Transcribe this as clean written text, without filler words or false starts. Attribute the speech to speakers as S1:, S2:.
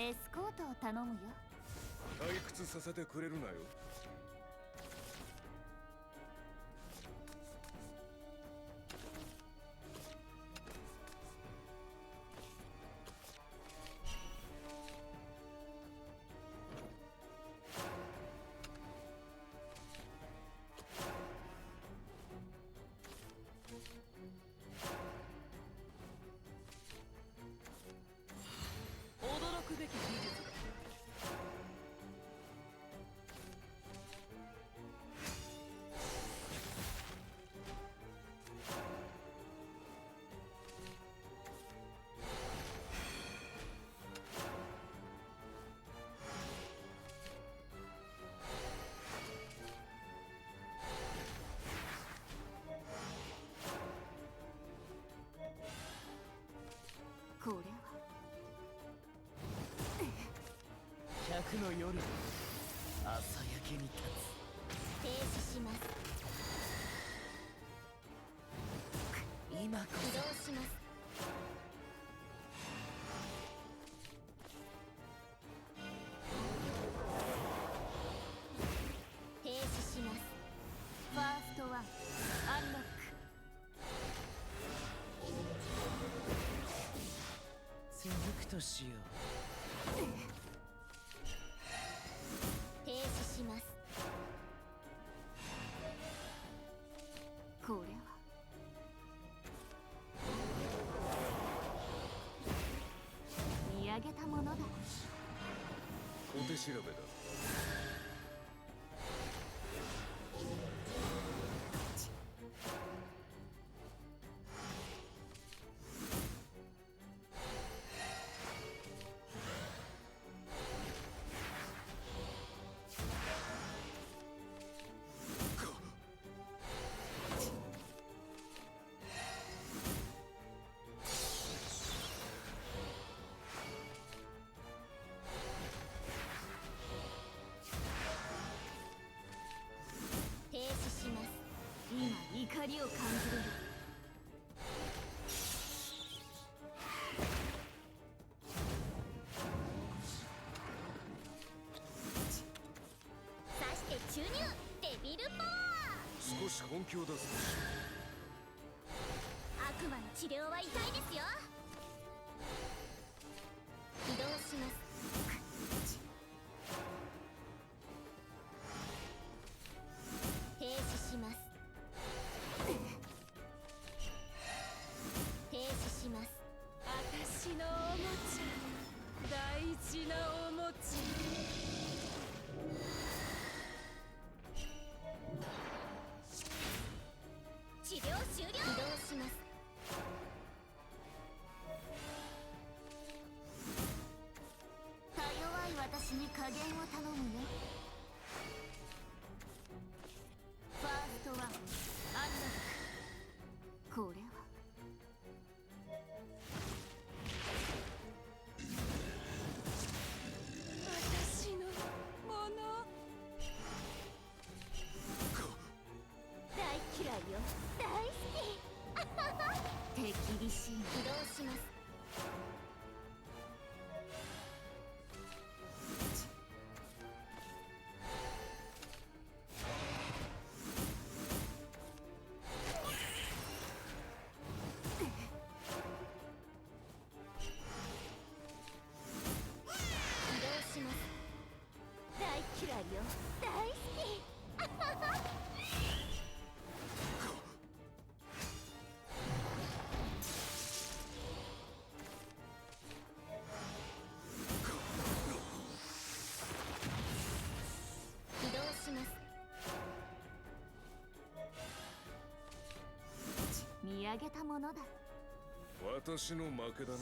S1: エスコートを頼むよ。
S2: 退屈させてくれるなよ。
S3: 驚くべき技術だ。
S1: これは
S3: 百の夜朝焼けに立
S1: 停止します。
S3: つ今こ
S1: 起動します。停止します。ファーストワンアンロック。
S3: そ続くとしよう。
S1: 停止します。これは見上げたものだ。
S2: 小手調べだ。
S1: 停止します。今怒りを感じれる。刺して注入デビルパワー。
S2: 少し本気を出す。
S1: 悪魔の治療は痛いですよ。起動します。停止します。停止します。
S3: 私のおもちゃ、大事なおもち
S1: 治療終了。起動します。か弱い私に加減を頼むね。ファーストワンアンロック。これは
S3: 私のもの。
S1: 大嫌いよ。大好き。手厳しい。起動します。します。大嫌いよ。大好き。起動します。見上げたものだ。
S2: 私の負けだな。